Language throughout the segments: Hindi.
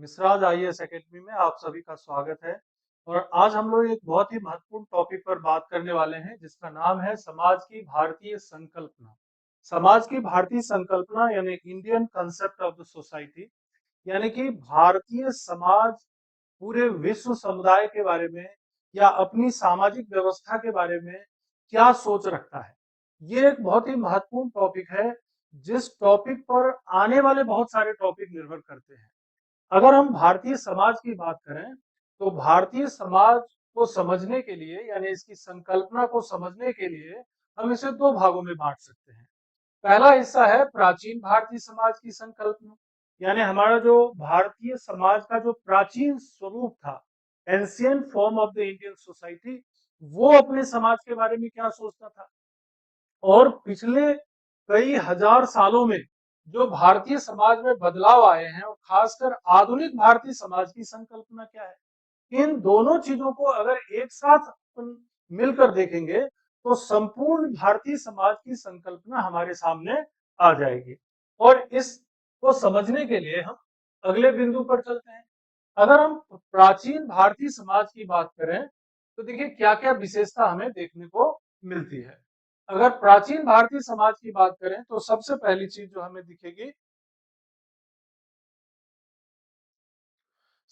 मिसराज आईएएस एकेडमी में आप सभी का स्वागत है। और आज हम लोग एक बहुत ही महत्वपूर्ण टॉपिक पर बात करने वाले हैं जिसका नाम है समाज की भारतीय संकल्पना। समाज की भारतीय संकल्पना यानी Indian concept of the society, यानी कि भारतीय समाज पूरे विश्व समुदाय के बारे में या अपनी सामाजिक व्यवस्था के बारे में क्या सोच रखता है। ये एक बहुत ही महत्वपूर्ण टॉपिक है जिस टॉपिक पर आने वाले बहुत सारे टॉपिक निर्भर करते हैं। अगर हम भारतीय समाज की बात करें तो भारतीय समाज को समझने के लिए यानी इसकी संकल्पना को समझने के लिए हम इसे दो भागों में बांट सकते हैं। पहला हिस्सा है प्राचीन भारतीय समाज की संकल्पना, यानी हमारा जो भारतीय समाज का जो प्राचीन स्वरूप था, ancient form of the Indian society, वो अपने समाज के बारे में क्या सोचता था। और पिछले कई हजार सालों में जो भारतीय समाज में बदलाव आए हैं और खासकर आधुनिक भारतीय समाज की संकल्पना क्या है, इन दोनों चीजों को अगर एक साथ अपन मिलकर देखेंगे तो संपूर्ण भारतीय समाज की संकल्पना हमारे सामने आ जाएगी। और इसको समझने के लिए हम अगले बिंदु पर चलते हैं। अगर हम प्राचीन भारतीय समाज की बात करें तो देखिए क्या क्या विशेषता हमें देखने को मिलती है। अगर प्राचीन भारतीय समाज की बात करें तो सबसे पहली चीज जो हमें दिखेगी,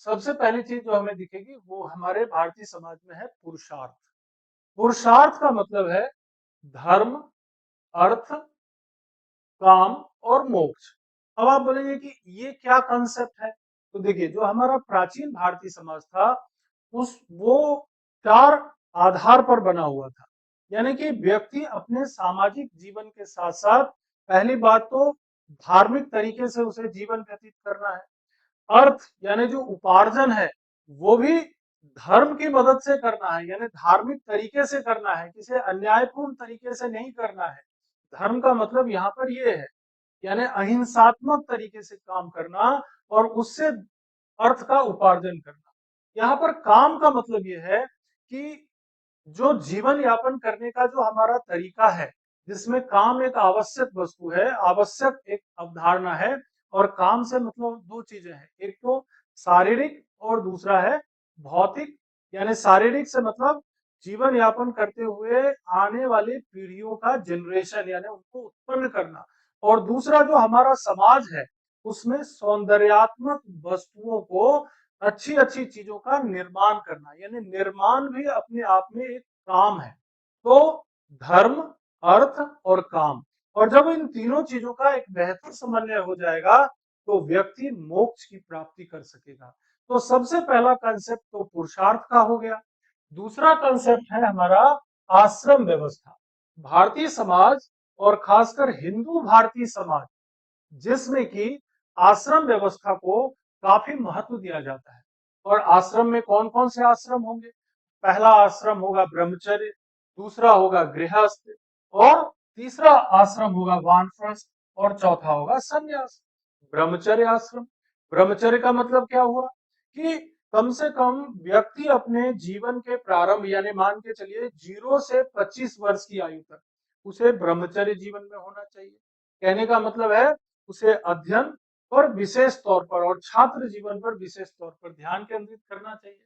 सबसे पहली चीज जो हमें दिखेगी वो हमारे भारतीय समाज में है पुरुषार्थ। पुरुषार्थ का मतलब है धर्म, अर्थ, काम और मोक्ष। अब आप बोलेंगे कि ये क्या कंसेप्ट है, तो देखिए जो हमारा प्राचीन भारतीय समाज था उस वो चार आधार पर बना हुआ था। यानी कि व्यक्ति अपने सामाजिक जीवन के साथ साथ पहली बात तो धार्मिक तरीके से उसे जीवन व्यतीत करना है। अर्थ यानी जो उपार्जन है वो भी धर्म की मदद से करना है, यानी धार्मिक तरीके से करना है, किसी अन्यायपूर्ण तरीके से नहीं करना है। धर्म का मतलब यहाँ पर ये है यानी अहिंसात्मक तरीके से काम करना और उससे अर्थ का उपार्जन करना। यहाँ पर काम का मतलब ये है कि जो जीवन यापन करने का जो हमारा तरीका है, जिसमें काम एक आवश्यक वस्तु है, आवश्यक एक अवधारणा है। और काम से मतलब दो चीजें हैं, एक तो शारीरिक और दूसरा है भौतिक। यानी शारीरिक से मतलब जीवन यापन करते हुए आने वाली पीढ़ियों का जनरेशन यानी उनको उत्पन्न करना। और दूसरा जो हमारा समाज है उसमें सौंदर्यात्मक वस्तुओं को, अच्छी अच्छी चीजों का निर्माण करना, यानी निर्माण भी अपने आप में एक काम है। तो धर्म, अर्थ और काम, और जब इन तीनों चीजों का एक बेहतर समन्वय हो जाएगा तो व्यक्ति मोक्ष की प्राप्ति कर सकेगा। तो सबसे पहला कंसेप्ट तो पुरुषार्थ का हो गया। दूसरा कंसेप्ट है हमारा आश्रम व्यवस्था। भारतीय समाज और खासकर हिंदू भारतीय समाज जिसमें कि आश्रम व्यवस्था को काफी महत्व दिया जाता है। और आश्रम में कौन कौन से आश्रम होंगे, पहला आश्रम होगा ब्रह्मचर्य, दूसरा होगा गृहस्थ, और तीसरा आश्रम होगा वानप्रस्थ, और चौथा होगा संन्यास। ब्रह्मचर्य आश्रम, ब्रह्मचर्य का मतलब क्या हुआ कि कम से कम व्यक्ति अपने जीवन के प्रारंभ यानी मान के चलिए 0 से 25 वर्ष की आयु तक उसे ब्रह्मचर्य जीवन में होना चाहिए। कहने का मतलब है उसे अध्ययन पर विशेष तौर पर और छात्र जीवन पर विशेष तौर पर ध्यान केंद्रित करना चाहिए।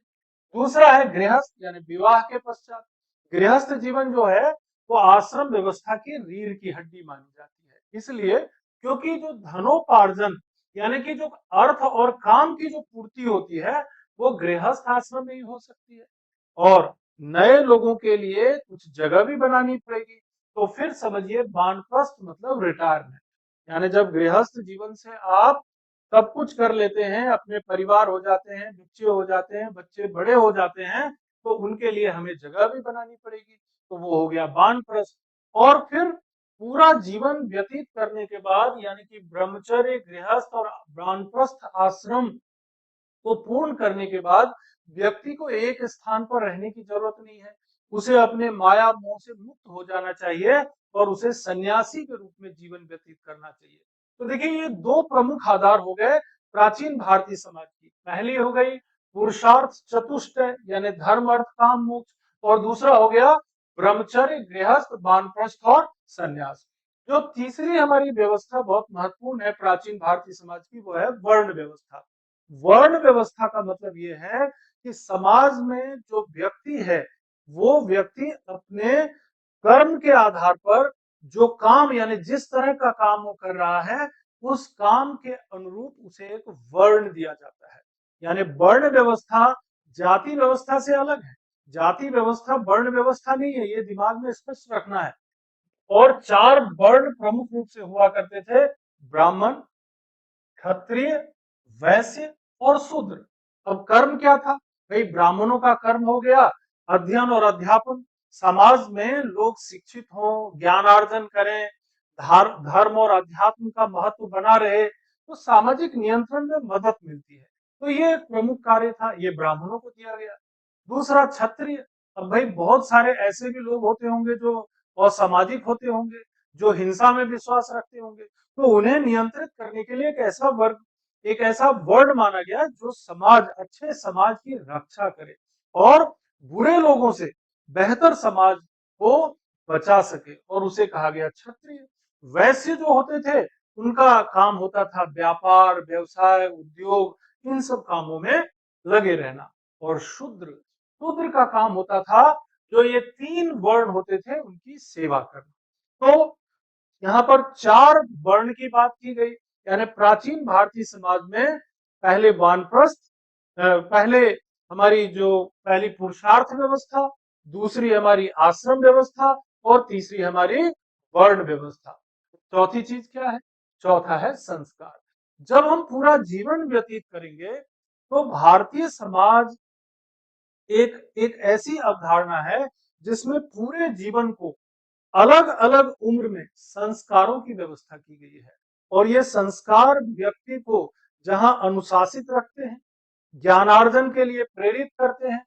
दूसरा है गृहस्थ यानी विवाह के पश्चात। गृहस्थ जीवन जो है वो आश्रम व्यवस्था की रीढ़ की हड्डी मानी जाती है, इसलिए क्योंकि जो धनोपार्जन यानी कि जो अर्थ और काम की जो पूर्ति होती है वो गृहस्थ आश्रम में ही हो सकती है। और नए लोगों के लिए कुछ जगह भी बनानी पड़ेगी। तो फिर समझिए वानप्रस्थ मतलब रिटायरमेंट, यानी जब गृहस्थ जीवन से आप सब कुछ कर लेते हैं, अपने परिवार हो जाते हैं, बच्चे हो जाते हैं, बच्चे बड़े हो जाते हैं, तो उनके लिए हमें जगह भी बनानी पड़ेगी। तो वो हो गया वानप्रस्थ। और फिर पूरा जीवन व्यतीत करने के बाद यानी कि ब्रह्मचर्य, गृहस्थ और वानप्रस्थ आश्रम को पूर्ण करने के बाद व्यक्ति को एक स्थान पर रहने की जरूरत नहीं है, उसे अपने माया मोह से मुक्त हो जाना चाहिए और उसे सन्यासी के रूप में जीवन व्यतीत करना चाहिए। तो देखिए ये दो प्रमुख आधार हो गए प्राचीन भारतीय समाज की। पहली हो गई पुरुषार्थ चतुष्टय यानी धर्म, अर्थ, काम, मोक्ष, और दूसरा हो गया ब्रह्मचर्य, गृहस्थ, वानप्रस्थ और संन्यास। जो तीसरी हमारी व्यवस्था बहुत महत्वपूर्ण है प्राचीन भारतीय समाज की वो है वर्ण व्यवस्था। वर्ण व्यवस्था का मतलब ये है कि समाज में जो व्यक्ति है वो व्यक्ति अपने कर्म के आधार पर जो काम यानी जिस तरह का काम वो कर रहा है उस काम के अनुरूप उसे एक वर्ण दिया जाता है। यानी वर्ण व्यवस्था जाति व्यवस्था से अलग है। जाति व्यवस्था वर्ण व्यवस्था नहीं है, ये दिमाग में स्पष्ट रखना है। और चार वर्ण प्रमुख रूप से हुआ करते थे, ब्राह्मण, क्षत्रिय, वैश्य और शूद्र। अब कर्म क्या था भाई? ब्राह्मणों का कर्म हो गया अध्ययन और अध्यापन। समाज में लोग शिक्षित हों, ज्ञानार्जन करें, धर्म और अध्यात्म का महत्व बना रहे तो सामाजिक नियंत्रण में मदद मिलती है। तो ये एक प्रमुख कार्य था, ये ब्राह्मणों को दिया गया। दूसरा क्षत्रिय। अब भाई बहुत सारे ऐसे भी लोग होते होंगे जो असामाजिक होते होंगे, जो हिंसा में विश्वास रखते होंगे, तो उन्हें नियंत्रित करने के लिए एक ऐसा वर्ड माना गया जो समाज अच्छे समाज की रक्षा करे और बुरे लोगों से बेहतर समाज को बचा सके, और उसे कहा गया क्षत्रिय। वैश्य जो होते थे उनका काम होता था व्यापार, व्यवसाय, उद्योग, इन सब कामों में लगे रहना। और शूद्र शूद्र का काम होता था जो ये तीन वर्ण होते थे उनकी सेवा करना। तो यहाँ पर चार वर्ण की बात की गई। यानी प्राचीन भारतीय समाज में पहले वानप्रस्थ, पहले हमारी जो पहली पुरुषार्थ व्यवस्था, दूसरी हमारी आश्रम व्यवस्था और तीसरी हमारी वर्ण व्यवस्था। चौथी चीज क्या है? चौथा है संस्कार। जब हम पूरा जीवन व्यतीत करेंगे तो भारतीय समाज एक एक ऐसी अवधारणा है जिसमें पूरे जीवन को अलग अलग उम्र में संस्कारों की व्यवस्था की गई है। और ये संस्कार व्यक्ति को जहां अनुशासित रखते हैं, ज्ञानार्जन के लिए प्रेरित करते हैं,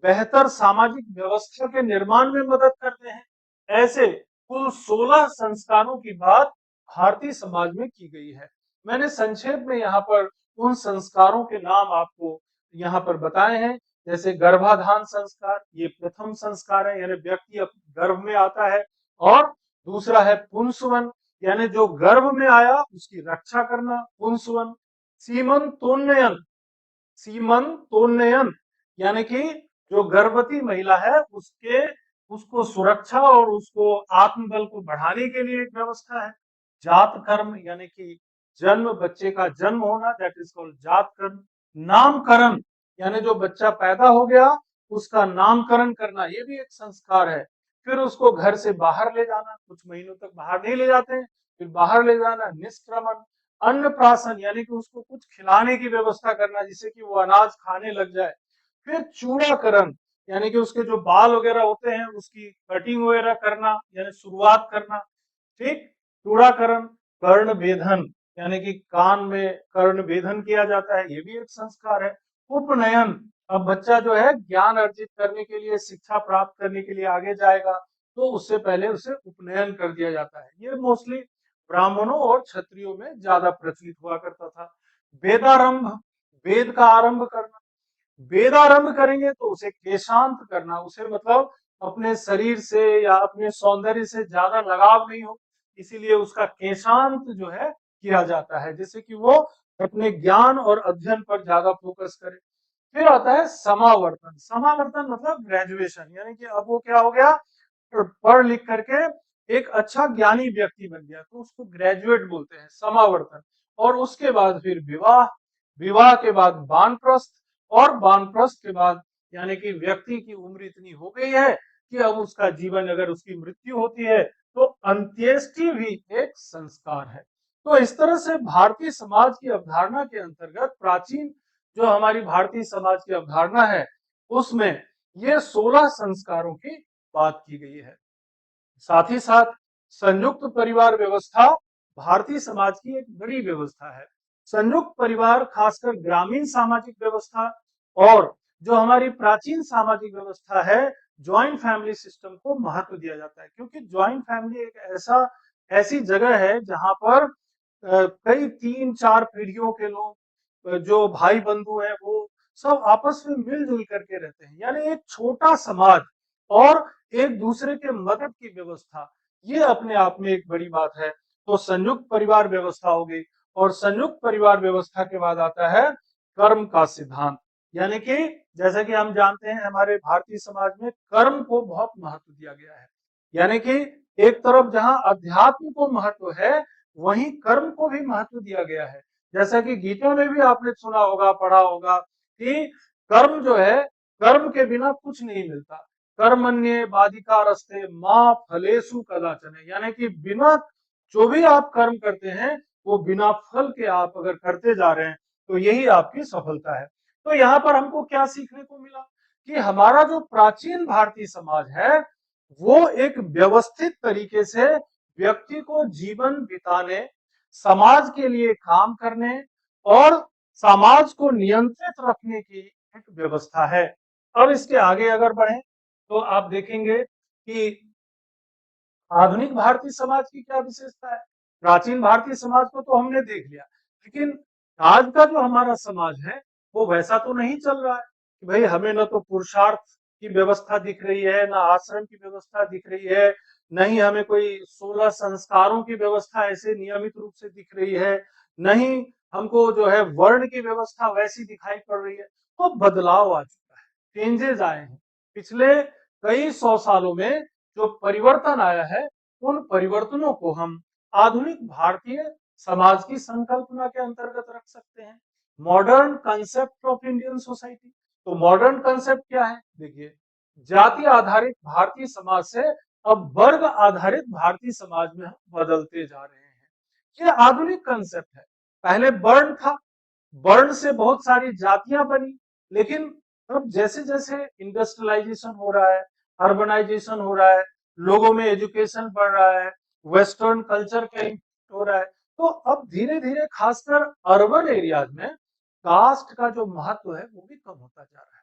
बेहतर सामाजिक व्यवस्था के निर्माण में मदद करते हैं, ऐसे कुल 16 संस्कारों की बात भारतीय समाज में की गई है। मैंने संक्षेप में यहाँ पर उन संस्कारों के नाम आपको यहाँ पर बताए हैं। जैसे गर्भाधान संस्कार, ये प्रथम संस्कार है, यानी व्यक्ति गर्भ में आता है। और दूसरा है पुंसवन, यानी जो गर्भ में आया उसकी रक्षा करना, पुंसवन। सीमंतोन्नयन, सीमंतोन्नयन यानी कि जो गर्भवती महिला है उसको सुरक्षा और उसको आत्मबल को बढ़ाने के लिए एक व्यवस्था है। जात कर्म यानी कि जन्म, बच्चे का जन्म होना, दैट इज कॉल्ड जात कर्म। नामकरण यानी जो बच्चा पैदा हो गया उसका नामकरण करना, ये भी एक संस्कार है। फिर उसको घर से बाहर ले जाना, कुछ महीनों तक बाहर नहीं ले जाते हैं, फिर बाहर ले जाना। निष्क्रमण, अन्नप्राशन यानी कि उसको कुछ खिलाने की व्यवस्था करना जिससे कि वो अनाज खाने लग जाए। फिर चूड़ाकरण यानी कि उसके जो बाल वगैरह होते हैं उसकी कटिंग वगैरह करना, यानी शुरुआत करना। ठीक, चूड़ाकरण। कर्ण वेधन यानी कि कान में कर्ण वेधन किया जाता है, ये भी एक संस्कार है। उपनयन, अब बच्चा जो है ज्ञान अर्जित करने के लिए, शिक्षा प्राप्त करने के लिए आगे जाएगा तो उससे पहले उसे उपनयन कर दिया जाता है। ये मोस्टली ब्राह्मणों और क्षत्रियों में ज्यादा प्रचलित हुआ करता था। वेदारंभ, वेद का आरंभ करना। वेदारंभ करेंगे तो उसे केशांत करना, उसे मतलब अपने शरीर से या अपने सौंदर्य से ज्यादा लगाव नहीं हो, इसीलिए उसका केशांत जो है किया जाता है जिससे कि वो अपने ज्ञान और अध्ययन पर ज्यादा फोकस करे। फिर आता है समावर्तन। समावर्तन मतलब ग्रेजुएशन, यानी कि अब वो क्या हो गया, पढ़ लिख करके एक अच्छा ज्ञानी व्यक्ति बन गया तो उसको ग्रेजुएट बोलते हैं, समावर्तन। और उसके बाद फिर विवाह, विवाह के बाद वानप्रस्थ, और वानप्रस्थ के बाद यानी कि व्यक्ति की उम्र इतनी हो गई है कि अब उसका जीवन, अगर उसकी मृत्यु होती है तो अंत्येष्टि भी एक संस्कार है। तो इस तरह से भारतीय समाज की अवधारणा के अंतर्गत प्राचीन जो हमारी भारतीय समाज की अवधारणा है उसमें ये 16 संस्कारों की बात की गई है। साथ ही साथ संयुक्त परिवार व्यवस्था भारतीय समाज की एक बड़ी व्यवस्था है। संयुक्त परिवार खासकर ग्रामीण सामाजिक व्यवस्था और जो हमारी प्राचीन सामाजिक व्यवस्था है, ज्वाइंट फैमिली सिस्टम को महत्व दिया जाता है, क्योंकि ज्वाइंट फैमिली एक ऐसी जगह है जहां पर कई 3-4 पीढ़ियों के लोग, जो भाई बंधु हैं वो सब आपस में मिलजुल करके रहते हैं, यानी एक छोटा समाज और एक दूसरे के मदद की व्यवस्था, ये अपने आप में एक बड़ी बात है। तो संयुक्त परिवार व्यवस्था हो गई, और संयुक्त परिवार व्यवस्था के बाद आता है कर्म का सिद्धांत, यानी कि जैसे कि हम जानते हैं हमारे भारतीय समाज में कर्म को बहुत महत्व दिया गया है। यानी कि एक तरफ जहां अध्यात्म को महत्व है, वहीं कर्म को भी महत्व दिया गया है। जैसा कि गीता में भी आपने सुना होगा, पढ़ा होगा कि कर्म जो है, कर्म के बिना कुछ नहीं मिलता। कर्मण्ये बाधिकारस्ते मां फलेषु कदाचन, यानी कि बिना, जो भी आप कर्म करते हैं वो बिना फल के आप अगर करते जा रहे हैं तो यही आपकी सफलता है। तो यहाँ पर हमको क्या सीखने को मिला कि हमारा जो प्राचीन भारतीय समाज है वो एक व्यवस्थित तरीके से व्यक्ति को जीवन बिताने, समाज के लिए काम करने और समाज को नियंत्रित रखने की एक व्यवस्था है। अब इसके आगे अगर बढ़े तो आप देखेंगे कि आधुनिक भारतीय समाज की क्या विशेषता है। प्राचीन भारतीय समाज को तो हमने देख लिया, लेकिन आज का जो हमारा समाज है वो वैसा तो नहीं चल रहा है कि भाई हमें न तो पुरुषार्थ की व्यवस्था दिख रही है, ना आश्रम की व्यवस्था दिख रही है, नहीं हमें कोई 16 संस्कारों की व्यवस्था ऐसे नियमित रूप से दिख रही है, नहीं हमको जो है वर्ण की व्यवस्था वैसी दिखाई पड़ रही है। तो बदलाव आ चुका है, चेंजेस आए हैं पिछले कई 100 सालों में। जो परिवर्तन आया है, उन परिवर्तनों को हम आधुनिक भारतीय समाज की संकल्पना के अंतर्गत रख सकते हैं। Modern concept of Indian society. तो मॉडर्न कंसेप्ट क्या है, देखिए, जाति आधारित भारतीय समाज से अब वर्ग आधारित भारतीय समाज में हम बदलते जा रहे हैं। ये आधुनिक कंसेप्ट है। पहले वर्ण था, वर्ण से बहुत सारी जातियां बनी, लेकिन अब जैसे जैसे इंडस्ट्रियलाइजेशन हो रहा है, अर्बनाइजेशन हो रहा है, लोगों में एजुकेशन बढ़ रहा है, वेस्टर्न कल्चर का इम्पैक्ट हो रहा है, तो अब धीरे धीरे खासकर अर्बन एरियाज में कास्ट का जो महत्व है वो भी कम होता जा रहा है।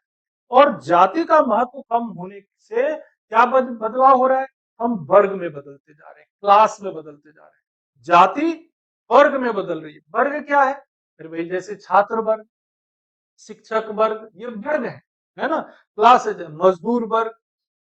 और जाति का महत्व कम होने से क्या बदलाव हो रहा है, हम वर्ग में बदलते जा रहे हैं, क्लास में बदलते जा रहे हैं। जाति वर्ग में बदल रही है। वर्ग क्या है, फिर भाई जैसे छात्र वर्ग, शिक्षक वर्ग, ये वर्ग है ना, क्लासेज है। मजदूर वर्ग,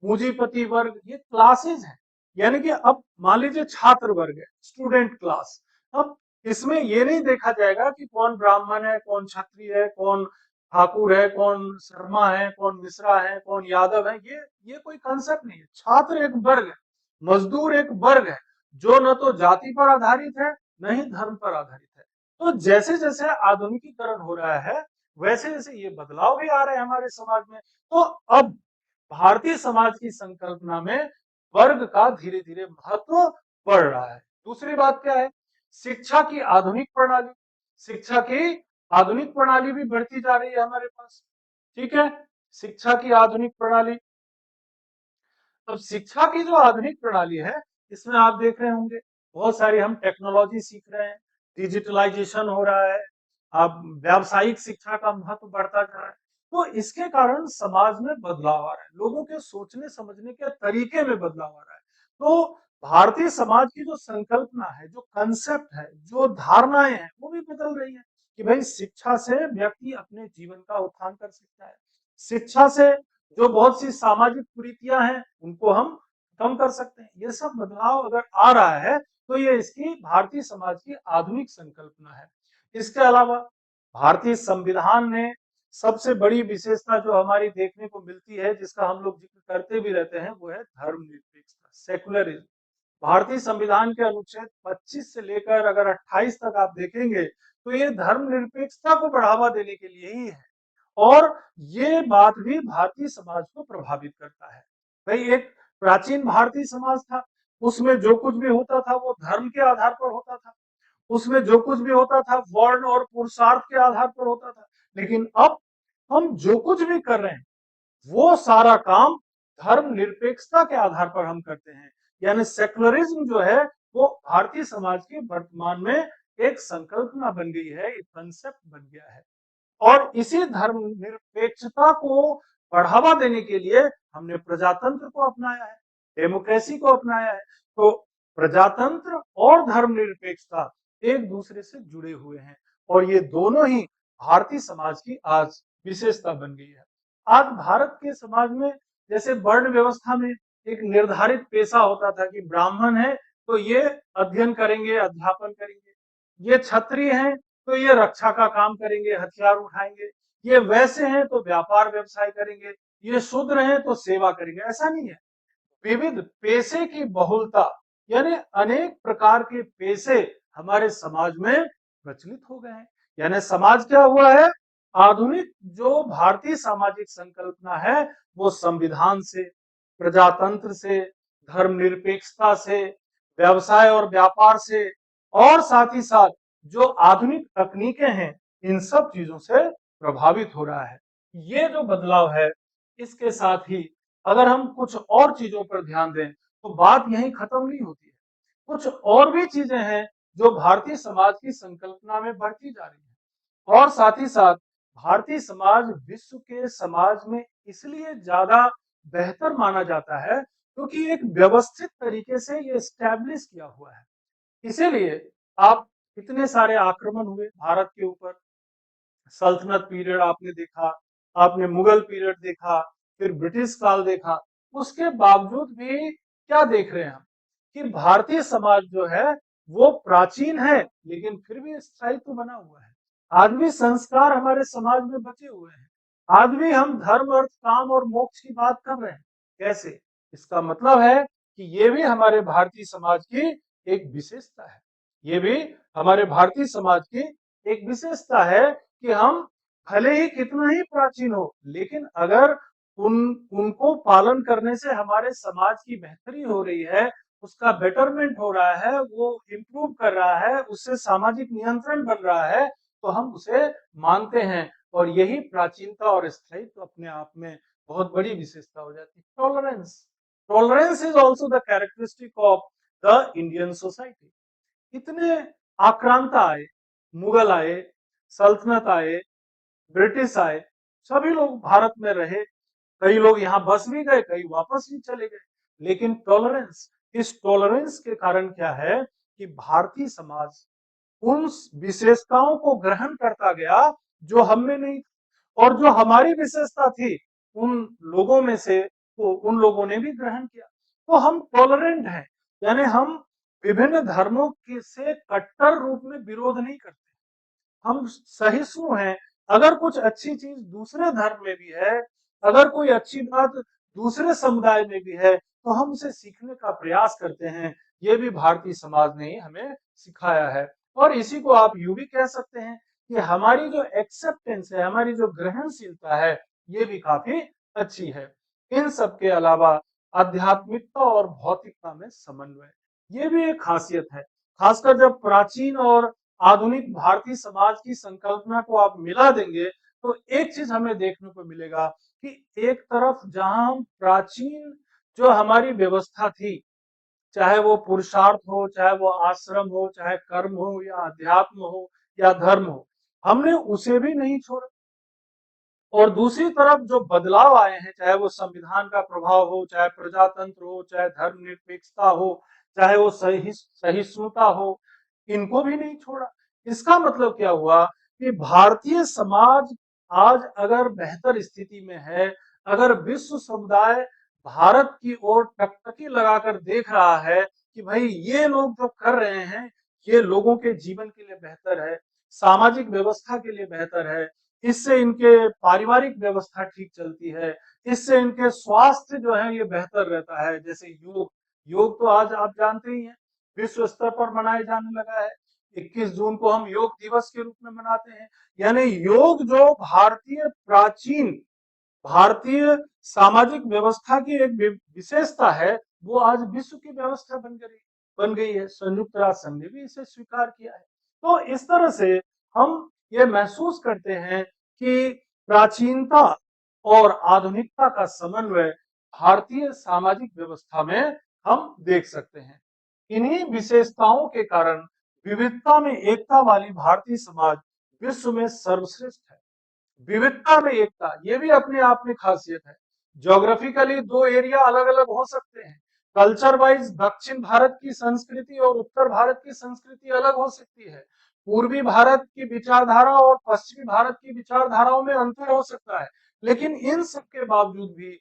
पूंजीपति वर्ग, ये क्लासेज है। यानी कि अब मान लीजिए छात्र वर्ग है, स्टूडेंट क्लास। अब इसमें ये नहीं देखा जाएगा कि कौन ब्राह्मण है, कौन क्षत्रिय है, कौन ठाकुर है, कौन शर्मा है, कौन मिश्रा है, कौन यादव है। ये कोई कंसेप्ट नहीं है। छात्र एक वर्ग है, मजदूर एक वर्ग है, जो न तो जाति पर आधारित है न ही धर्म पर आधारित है। तो जैसे जैसे आधुनिकीकरण हो रहा है, वैसे वैसे ये बदलाव भी आ रहे हैं हमारे समाज में। तो अब भारतीय समाज की संकल्पना में वर्ग का धीरे धीरे महत्व बढ़ रहा है। दूसरी बात क्या है, शिक्षा की आधुनिक प्रणाली। शिक्षा की आधुनिक प्रणाली भी बढ़ती जा रही है हमारे पास। ठीक है, शिक्षा की आधुनिक प्रणाली। अब शिक्षा की जो आधुनिक प्रणाली है, इसमें आप देख रहे होंगे बहुत सारी हम टेक्नोलॉजी सीख रहे हैं, डिजिटलाइजेशन हो रहा है, अब व्यावसायिक शिक्षा का महत्व बढ़ता जा रहा है। तो इसके कारण समाज में बदलाव आ रहा है, लोगों के सोचने समझने के तरीके में बदलाव आ रहा है। तो भारतीय समाज की जो संकल्पना है, जो कंसेप्ट है, जो धारणाएं हैं, वो भी बदल रही है कि भाई शिक्षा से व्यक्ति अपने जीवन का उत्थान कर सकता है। शिक्षा से जो बहुत सी सामाजिक कुरीतियां हैं उनको हम कम कर सकते हैं। ये सब बदलाव अगर आ रहा है तो ये इसकी भारतीय समाज की आधुनिक संकल्पना है। इसके अलावा भारतीय संविधान ने सबसे बड़ी विशेषता जो हमारी देखने को मिलती है, जिसका हम लोग जिक्र करते भी रहते हैं, वो है धर्मनिरपेक्षता, सेकुलरिज्म। भारतीय संविधान के अनुच्छेद 25 से लेकर अगर 28 तक आप देखेंगे तो ये धर्मनिरपेक्षता को बढ़ावा देने के लिए ही है। और ये बात भी भारतीय समाज को प्रभावित करता है। भाई एक प्राचीन भारतीय समाज था, उसमें जो कुछ भी होता था वो धर्म के आधार पर होता था, उसमें जो कुछ भी होता था वर्ण और पुरुषार्थ के आधार पर होता था। लेकिन अब हम जो कुछ भी कर रहे हैं वो सारा काम धर्म निरपेक्षता के आधार पर हम करते हैं। यानी सेकुलरिज्म जो है वो भारतीय समाज की वर्तमान में एक संकल्पना बन गई है, एक कंसेप्ट बन गया है। और इसी धर्मनिरपेक्षता को बढ़ावा देने के लिए हमने प्रजातंत्र को अपनाया है, डेमोक्रेसी को अपनाया है। तो प्रजातंत्र और धर्मनिरपेक्षता एक दूसरे से जुड़े हुए हैं और ये दोनों ही भारतीय समाज की आज विशेषता बन गई है। आज भारत के समाज में जैसे वर्ण व्यवस्था में एक निर्धारित पेशा होता था कि ब्राह्मण है तो ये अध्ययन करेंगे, अध्यापन करेंगे, ये क्षत्रिय हैं तो ये रक्षा का काम करेंगे, हथियार उठाएंगे। ये वैसे हैं तो व्यापार व्यवसाय करेंगे। ये शूद्र हैं तो सेवा करेंगे। ऐसा नहीं है। विविध पेशे की बहुलता, यानी अनेक प्रकार के पेशे हमारे समाज में प्रचलित हो गए हैं। यानी समाज क्या हुआ है? आधुनिक जो भारतीय सामाजिक संकल्पना है वो संविधान से, प्रजातंत्र से, धर्मनिरपेक्षता से, व्यवसाय और व्यापार से, और साथ ही साथ जो आधुनिक तकनीकें हैं इन सब चीजों से प्रभावित हो रहा है। ये जो बदलाव है, इसके साथ ही अगर हम कुछ और चीजों पर ध्यान दें तो बात यहीं खत्म नहीं होती है। कुछ और भी चीजें हैं जो भारतीय समाज की संकल्पना में बढ़ती जा रही है। और साथ ही साथ भारतीय समाज विश्व के समाज में इसलिए ज्यादा बेहतर माना जाता है क्योंकि एक व्यवस्थित तरीके से ये स्टैब्लिश किया हुआ है। इसीलिए आप इतने सारे आक्रमण हुए भारत के ऊपर। सल्तनत पीरियड आपने देखा, आपने मुगल पीरियड देखा, फिर ब्रिटिश काल देखा। उसके बावजूद भी क्या देख रहे हैं हम कि भारतीय समाज जो है वो प्राचीन है लेकिन फिर भी स्थायित्व बना हुआ है। आज भी संस्कार हमारे समाज में बचे हुए हैं। आज भी हम धर्म, अर्थ, काम और मोक्ष की बात कर रहे हैं। कैसे? इसका मतलब है कि ये भी हमारे भारतीय समाज की एक विशेषता है। ये भी हमारे भारतीय समाज की एक विशेषता है कि हम भले ही कितना ही प्राचीन हो, लेकिन अगर उनको पालन करने से हमारे समाज की बेहतरी हो रही है, उसका बेटरमेंट हो रहा है, वो इम्प्रूव कर रहा है, उससे सामाजिक नियंत्रण बन रहा है, तो हम उसे मानते हैं। और यही प्राचीनता और स्थायित्व अपने आप में बहुत बड़ी विशेषता हो जाती है। Tolerance, tolerance is also the characteristic of the Indian society. इतने आक्रांता आए, मुगल आए, सल्तनत आए, ब्रिटिश आए, सभी लोग भारत में रहे। कई लोग यहाँ बस भी गए, कई वापस भी चले गए। लेकिन टॉलरेंस, इस टॉलरेंस के कारण क्या है कि भारतीय समाज उन विशेषताओं को ग्रहण करता गया जो हम में नहीं, और जो हमारी विशेषता थी उन लोगों में से तो उन लोगों ने भी ग्रहण किया। तो हम टॉलरेंट हैं, यानी हम विभिन्न धर्मों के से कट्टर रूप में विरोध नहीं करते। हम सहिष्णु हैं। अगर कुछ अच्छी चीज दूसरे धर्म में भी है, अगर कोई अच्छी बात दूसरे समुदाय में भी है, तो हम उसे सीखने का प्रयास करते हैं। ये भी भारतीय समाज ने ही हमें सिखाया है। और इसी को आप यूं भी कह सकते हैं कि हमारी जो एक्सेप्टेंस है, हमारी जो ग्रहणशीलता है, ये भी काफी अच्छी है। इन सब के अलावा आध्यात्मिकता और भौतिकता में समन्वय, ये भी एक खासियत है। खासकर जब प्राचीन और आधुनिक भारतीय समाज की संकल्पना को आप मिला देंगे तो एक चीज हमें देखने को मिलेगा कि एक तरफ जहां हम प्राचीन जो हमारी व्यवस्था थी, चाहे वो पुरुषार्थ हो, चाहे वो आश्रम हो, चाहे कर्म हो, या अध्यात्म हो, या धर्म हो, हमने उसे भी नहीं छोड़ा। और दूसरी तरफ जो बदलाव आए हैं, चाहे वो संविधान का प्रभाव हो, चाहे प्रजातंत्र हो, चाहे धर्मनिरपेक्षता हो, चाहे वो सहिष्णुता हो, इनको भी नहीं छोड़ा। इसका मतलब क्या हुआ कि भारतीय समाज आज अगर बेहतर स्थिति में है, अगर विश्व समुदाय भारत की ओर टकटकी लगाकर देख रहा है कि भाई ये लोग जो कर रहे हैं ये लोगों के जीवन के लिए बेहतर है, सामाजिक व्यवस्था के लिए बेहतर है, इससे इनके पारिवारिक व्यवस्था ठीक चलती है, इससे इनके स्वास्थ्य जो है ये बेहतर रहता है। जैसे योग, योग तो आज आप जानते ही हैं विश्व स्तर पर मनाया जाने लगा है। 21 जून को हम योग दिवस के रूप में मनाते हैं। यानी योग जो भारतीय प्राचीन भारतीय सामाजिक व्यवस्था की एक विशेषता है, वो आज विश्व की व्यवस्था बन गई है। संयुक्त राष्ट्र संघ ने भी इसे स्वीकार किया है। तो इस तरह से हम ये महसूस करते हैं कि प्राचीनता और आधुनिकता का समन्वय भारतीय सामाजिक व्यवस्था में हम देख सकते हैं। इन्हीं विशेषताओं के कारण विविधता में एकता वाली भारतीय समाज विश्व में सर्वश्रेष्ठ है। विविधता में एकता, ये भी अपने आप में खासियत है। ज्योग्राफिकली दो एरिया अलग अलग हो सकते हैं, कल्चर वाइज दक्षिण भारत की संस्कृति और उत्तर भारत की संस्कृति अलग हो सकती है, पूर्वी भारत की विचारधारा और पश्चिमी भारत की विचारधाराओं में अंतर हो सकता है, लेकिन इन सब के बावजूद भी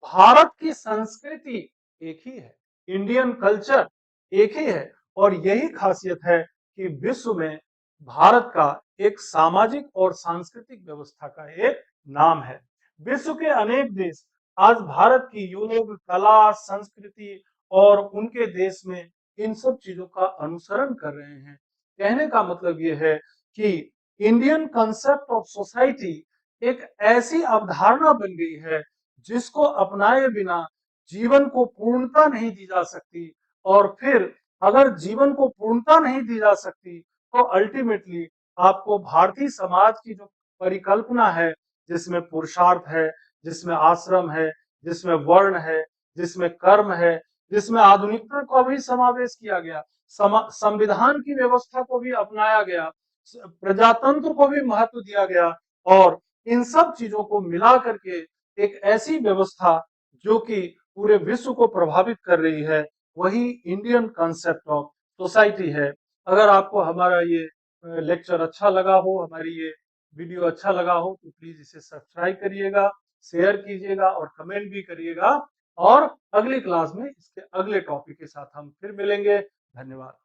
भारत की संस्कृति एक ही है, इंडियन कल्चर एक ही है। और यही खासियत है कि विश्व में भारत का एक सामाजिक और सांस्कृतिक व्यवस्था का एक नाम है। विश्व के अनेक देश आज भारत की योग, कला, संस्कृति और उनके देश में इन सब चीजों का अनुसरण कर रहे हैं। कहने का मतलब ये है कि इंडियन कंसेप्ट ऑफ सोसाइटी एक ऐसी अवधारणा बन गई है जिसको अपनाए बिना जीवन को पूर्णता नहीं दी जा सकती, और फिर अगर जीवन को पूर्णता नहीं दी जा सकती तो अल्टीमेटली आपको भारतीय समाज की जो परिकल्पना है, जिसमें पुरुषार्थ है, जिसमें आश्रम है, जिसमें वर्ण है, जिसमें कर्म है, जिसमें आधुनिकता का भी समावेश किया गया, संविधान की व्यवस्था को भी अपनाया गया, प्रजातंत्र को भी महत्व दिया गया, और इन सब चीजों को मिला करके एक ऐसी व्यवस्था जो कि पूरे विश्व को प्रभावित कर रही है, वही इंडियन कंसेप्ट ऑफ सोसाइटी है। अगर आपको हमारा ये लेक्चर अच्छा लगा हो, हमारी ये वीडियो अच्छा लगा हो, तो प्लीज इसे सब्सक्राइब करिएगा, शेयर कीजिएगा और कमेंट भी करिएगा। और अगली क्लास में इसके अगले टॉपिक के साथ हम फिर मिलेंगे। धन्यवाद।